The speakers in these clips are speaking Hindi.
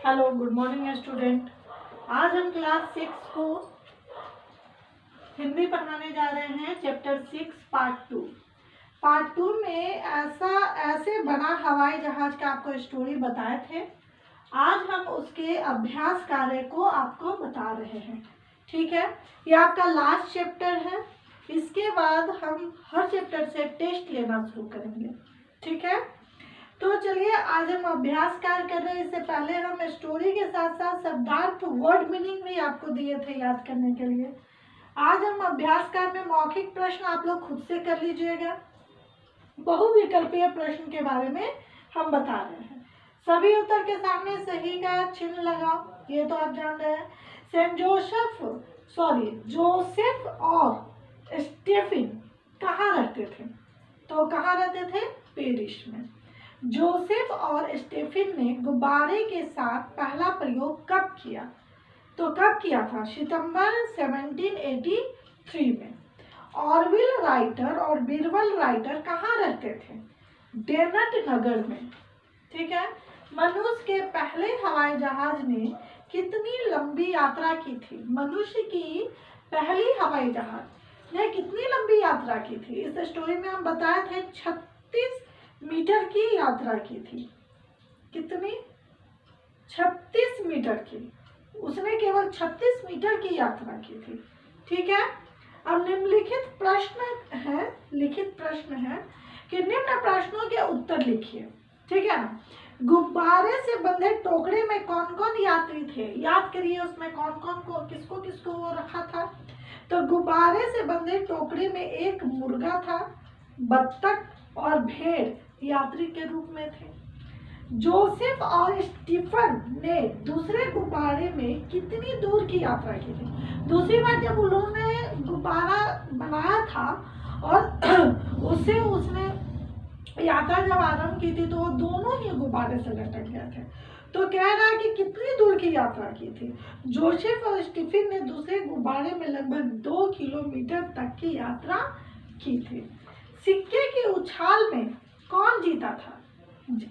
Hello, good morning student. आज हम क्लास 6 को हिंदी पढ़ाने जा रहे हैं। चैप्टर 6 पार्ट 2 में ऐसे बना हवाई जहाज का आपको स्टोरी बताए थे। आज हम उसके अभ्यास कार्य को आपको बता रहे हैं। ठीक है, ये आपका लास्ट चैप्टर है। इसके बाद हम हर चैप्टर से टेस्ट लेना शुरू करेंगे। ठीक है, तो चलिए आज हम अभ्यास कार्य कर रहे हैं। इससे पहले हम स्टोरी के साथ साथ शब्दार्थ वर्ड मीनिंग भी आपको दिए थे याद करने के लिए। आज हम अभ्यास कार्य में मौखिक प्रश्न आप लोग खुद से कर लीजिएगा। बहुविकल्पीय प्रश्न के बारे में हम बता रहे हैं। सभी उत्तर के सामने सही का चिन्ह लगाओ, ये तो आप जान रहे हैं। जोसेफ और स्टेफिन कहाँ रहते थे? तो कहाँ रहते थे? पेरिस में। जोसेफ और स्टेफिन ने गुब्बारे के साथ पहला प्रयोग कब किया? तो कब किया था? सितंबर 1783 में। ऑरविल राइटर और बीरबल राइटर कहाँ रहते थे? डेनट नगर में। ठीक है, मनुष्य के पहले हवाई जहाज ने कितनी लंबी यात्रा की थी? मनुष्य की पहली हवाई जहाज ने कितनी लंबी यात्रा की थी? इस स्टोरी में हम बताए थे 36 मीटर की यात्रा की थी। कितनी? 36 मीटर की। उसने केवल 36 मीटर की यात्रा की थी। ठीक है, अब निम्नलिखित प्रश्न है कि निम्न प्रश्नों के उत्तर लिखिए। ठीक है ना? गुब्बारे से बंधे टोकरे में कौन कौन यात्री थे? याद करिए उसमें कौन कौन को किसको किसको वो रखा था। तो गुब्बारे से बंधे टोकरे में एक मुर्गा था, बत्तख और भेड़ यात्री के रूप में थे। जोसेफ और स्टीफन ने दूसरे गुब्बारे में कितनी दूर की यात्रा की थी? दूसरी बार जब उन्होंने गुब्बारा बनाया था और उसने यात्रा जब आरंभ की थी तो वो दोनों ही गुब्बारे से लटक गए थे। तो कह रहा है कि कितनी दूर की यात्रा की थी? जोसेफ और स्टीफन ने दूसरे गुब्बारे में लगभग 2 किलोमीटर तक की यात्रा की थी। सिक्के की उछाल में कौन जीता था?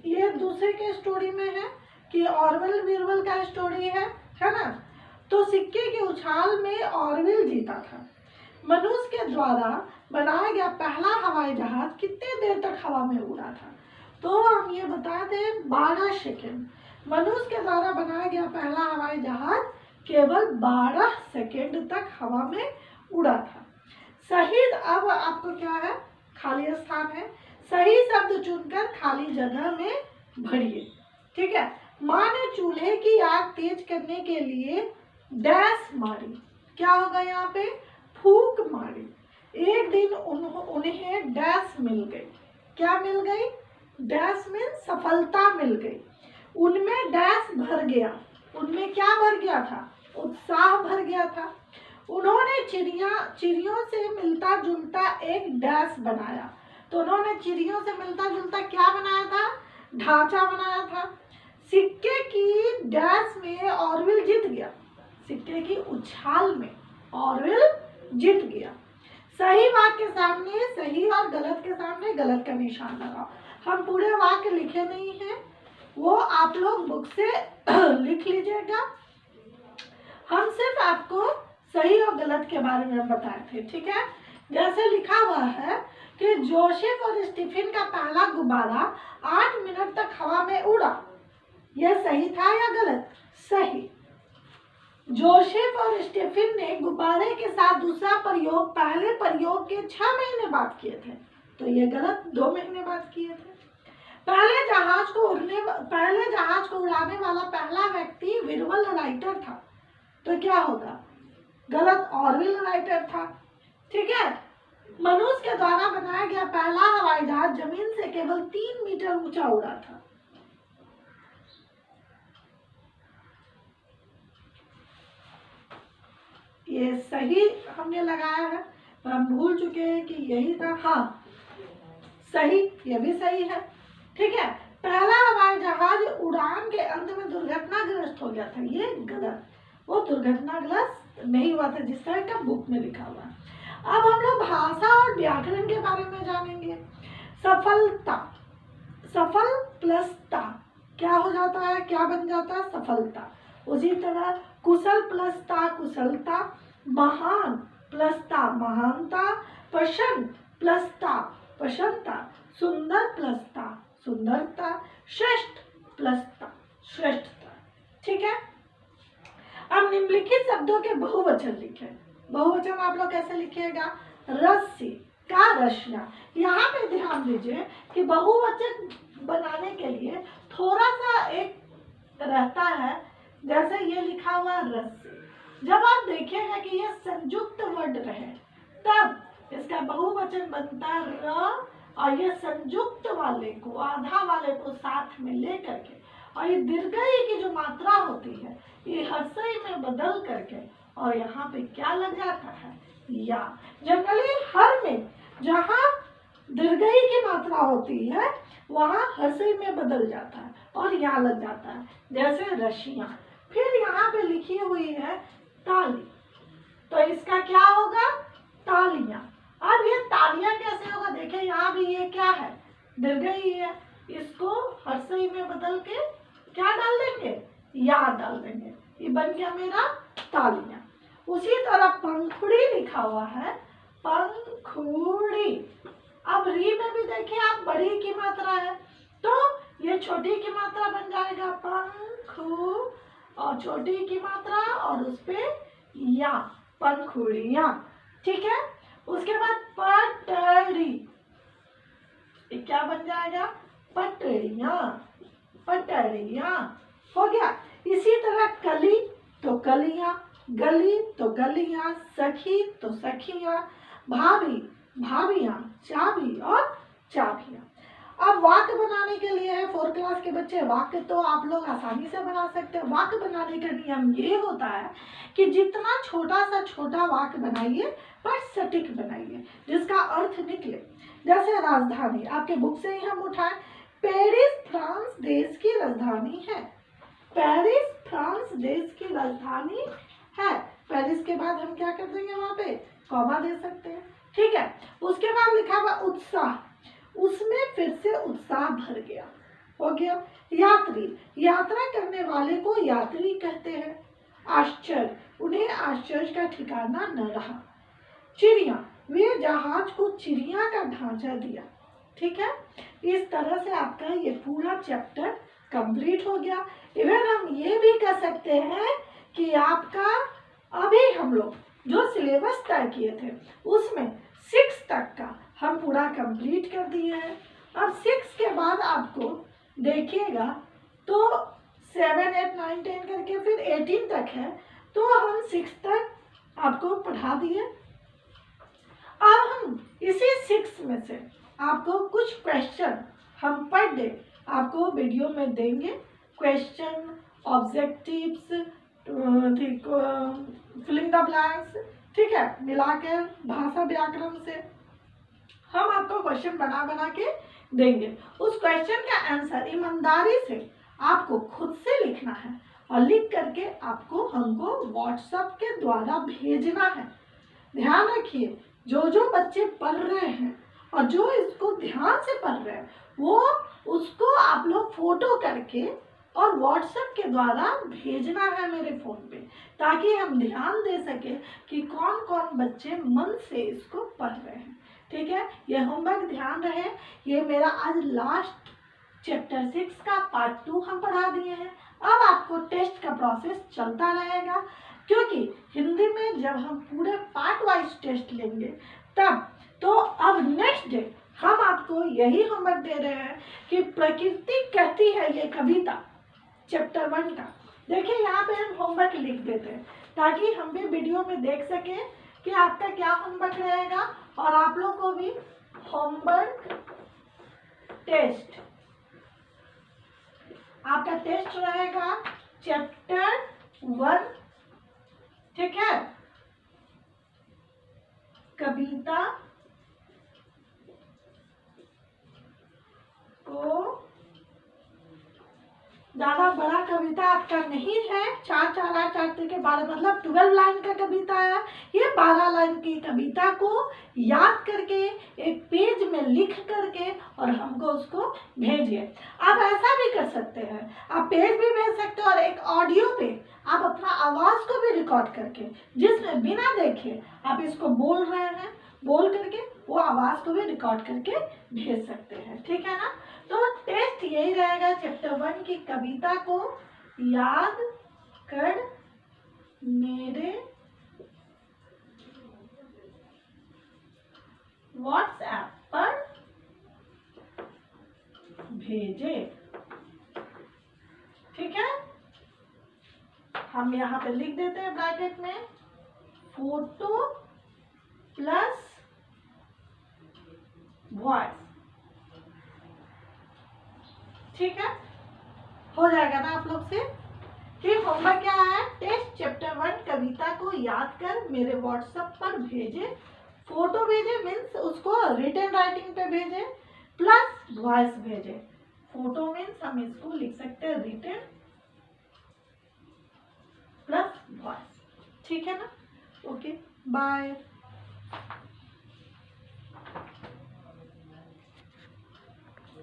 ये दूसरे के स्टोरी में है कि ऑरविल बीरबल का स्टोरी है ना? तो सिक्के की उछाल में ऑरविल जीता था। मनुष्य के द्वारा बनाया गया पहला हवाई जहाज कितने देर तक हवा में उड़ा था? तो हम ये बता दें 12 सेकेंड। मनुष्य के द्वारा बनाया गया पहला हवाई जहाज केवल 12 सेकेंड तक हवा में उड़ा था। सही, अब आपको क्या है? खाली स्थान है। सही शब्द चुनकर खाली जगह में भरिए। ठीक है, माँ ने चूल्हे की आग तेज करने के लिए डैश मारी। क्या होगा यहाँ पे? फूंक मारी। एक दिन उन्हें डैश मिल गई। क्या मिल गई? डैश में सफलता मिल गई। उनमें डैश भर गया। उनमें क्या भर गया था? उत्साह भर गया था। उन्होंने चिड़ियों से मिलता जुलता एक डैश बनाया। तो उन्होंने चिड़ियों से मिलता जुलता क्या बनाया था? ढांचा बनाया था। सिक्के की डैश में ऑरविल जीत गया। सिक्के की उछाल में ऑरविल जीत गया। सही वाक्य के सामने सही और गलत के सामने गलत का निशान लगाओ। हम पूरे वाक्य लिखे नहीं हैं, वो आप लोग बुक से लिख लीजिएगा। हम सिर्फ आपको सही और गलत के बारे में बताए थे। ठीक है, जैसे लिखा हुआ है कि जोसेफ और स्टीफन का पहला गुब्बारा 8 मिनट तक हवा में उड़ा। यह सही था या गलत? सही। जोसेफ और स्टीफन ने गुब्बारे के साथ दूसरा प्रयोग पहले प्रयोग के 6 महीने बाद किए थे। तो ये गलत, 2 महीने बाद किए थे। पहले जहाज को उड़ाने वाला पहला व्यक्ति बीरबल राइटर था। तो क्या होगा? गलत, ऑरविल राइटर था। ठीक है, मनुष्य के द्वारा बनाया गया पहला हवाई जहाज जमीन से केवल 3 मीटर ऊंचा उड़ा था। ये सही हमने लगाया है, पर हम भूल चुके हैं कि यही था। हाँ सही, ये भी सही है। ठीक है, पहला हवाई जहाज उड़ान के अंत में दुर्घटनाग्रस्त हो गया था। ये गलत, वो दुर्घटनाग्रस्त नहीं हुआ था जिस तरह का बुक में लिखा हुआ है। अब हम लोग भाषा और व्याकरण के बारे में जानेंगे। सफल प्लस ता क्या हो जाता है, क्या बन जाता है, सफलता। उसी तरह कुशल प्लस ता कुशलता, महान प्लस ता महानता, प्रसन्न प्लस ता प्रसन्नता, सुंदर प्लस ता सुंदरता, श्रेष्ठ प्लस ता श्रेष्ठता। ठीक है। अब निम्नलिखित शब्दों के बहुवचन लिखे। बहुवचन आप लोग कैसे लिखिएगा, रस्सी का रसिया। यहाँ पे ध्यान दीजिए कि बहुवचन बनाने के लिए थोड़ा सा एक रहता है, जैसे ये लिखा हुआ रस्सी। जब आप देखिएगा कि ये संयुक्त वर्ड रहे तब इसका बहुवचन बनता र, और ये संयुक्त वाले को, आधा वाले को साथ में लेकर के, और ये दीर्घई की जो मात्रा होती है ये हर्षई में बदल करके, और यहाँ पे क्या लग जाता है, या। जनरली हर में जहाँ दीर्घई की मात्रा होती है वहाँ हर्षई में बदल जाता है और या लग जाता है, जैसे रशिया। फिर यहाँ पे लिखी हुई है ताली, तो इसका क्या होगा, तालियां। अब ये तालियां कैसे होगा, देखिए यहाँ भी ये क्या है, दीर्घई है, इसको हर्षई में बदल के क्या डाल देंगे, या डाल देंगे, ये बन गया मेरा तालियां। उसी तरह पंखुड़ी लिखा हुआ है, पंखुड़ी। अब री में भी देखिए आप, बड़ी की मात्रा है तो ये छोटी की मात्रा बन जाएगा पंखु, और छोटी की मात्रा और उस पे या, पंखुड़ियां। ठीक है। उसके बाद पटरी, ये क्या बन जाएगा, पटरियां, पटरियां हो गया। इसी तरह कली तो कलियां, गली तो गलियां, सखी तो सखियां, भाभी भाभियां, चाबी और चाबियां। अब वाक्य बनाने के लिए है 4 क्लास के बच्चे, वाक्य तो आप लोग आसानी से बना सकते हैं। वाक्य बनाने का नियम ये होता है कि जितना छोटा सा छोटा वाक्य बनाइए पर सटीक बनाइए, जिसका अर्थ निकले। जैसे राजधानी, आपके बुक से ही हम उठाएं, पेरिस फ्रांस देश की राजधानी है, पेरिस फ्रांस देश की राजधानी है। पेरिस के बाद हम क्या कर देंगे, वहां पे कॉमा दे सकते हैं। ठीक है। उसके बाद लिखा हुआ उत्साह, उसमें फिर से उत्साह भर गया, हो गया। यात्री, यात्रा करने वाले को यात्री कहते हैं। आश्चर्य, उन्हें आश्चर्य का ठिकाना न रहा। चिड़िया, वे जहाज को चिड़िया का ढांचा दिया। ठीक है। इस तरह से आपका ये पूरा चैप्टर कंप्लीट हो गया। इवन हम ये भी कह सकते हैं कि आपका अभी हम लोग जो सिलेबस तय किए थे उसमें 6 तक का हम पूरा कंप्लीट कर दिए हैं। अब 6 के बाद आपको देखिएगा तो 7, 8, 9, 10 करके फिर 18 तक है, तो हम 6 तक आपको पढ़ा दिए। अब हम इसी 6 में से आपको कुछ क्वेश्चन हम पर डे आपको वीडियो में देंगे। Question, objectives, filling the blanks, ठीक है, मिलाकर भाषा व्याकरण से हम आपको क्वेश्चन बना बना के देंगे। उस क्वेश्चन का आंसर ईमानदारी से आपको खुद से लिखना है और लिख करके आपको हमको व्हाट्सएप के द्वारा भेजना है। ध्यान रखिए, जो जो बच्चे पढ़ रहे हैं और जो इसको ध्यान से पढ़ रहे हैं वो उसको आप लोग फोटो करके और व्हाट्सएप के द्वारा भेजना है मेरे फ़ोन पे, ताकि हम ध्यान दे सके कि कौन कौन बच्चे मन से इसको पढ़ रहे हैं। ठीक है। ये होमवर्क ध्यान रहे, ये मेरा आज लास्ट चैप्टर 6 का पार्ट 2 हम पढ़ा दिए हैं। अब आपको टेस्ट का प्रोसेस चलता रहेगा, क्योंकि हिंदी में जब हम पूरे पार्ट वाइज टेस्ट लेंगे तब, तो अब नेक्स्ट डे हम आपको यही होमवर्क दे रहे हैं कि प्रकृति कहती है, ये कविता चैप्टर 1 का। देखिए यहाँ पे हम होमवर्क लिख देते हैं ताकि हम भी वीडियो में देख सकें कि आपका क्या होमवर्क रहेगा, और आप लोग को भी होमवर्क टेस्ट, आपका टेस्ट रहेगा चैप्टर 1, ठीक है, कविता को द ज़्यादा बड़ा कविता आपका नहीं है, 4 के 12 मतलब 12 लाइन का कविता है। ये 12 लाइन की कविता को याद करके एक पेज में लिख करके और हमको उसको भेजिए। आप ऐसा भी कर सकते हैं, आप पेज भी भेज सकते हो और एक ऑडियो पे आप अपना आवाज़ को भी रिकॉर्ड करके, जिसमें बिना देखे आप इसको बोल रहे हैं, बोल करके वो आवाज़ को भी रिकॉर्ड करके भेज सकते हैं। ठीक है ना। तो टेस्ट यही रहेगा, चैप्टर 1 की कविता को याद कर मेरे व्हाट्सएप पर भेजे। ठीक है, हम यहाँ पे लिख देते हैं ब्रैकेट में फोटो प्लस वॉइस। ठीक है, हो जाएगा ना आप लोग से। फिर होमवर्क क्या है, टेस्ट चैप्टर 1 कविता को याद कर मेरे व्हाट्सएप पर भेजे। फोटो भेजे मीन्स उसको रिटन राइटिंग पे भेजे, प्लस वॉइस भेजे। फोटो मीन्स हम इसको लिख सकते हैं रिटन प्लस वॉइस। ठीक है ना। Okay, bye.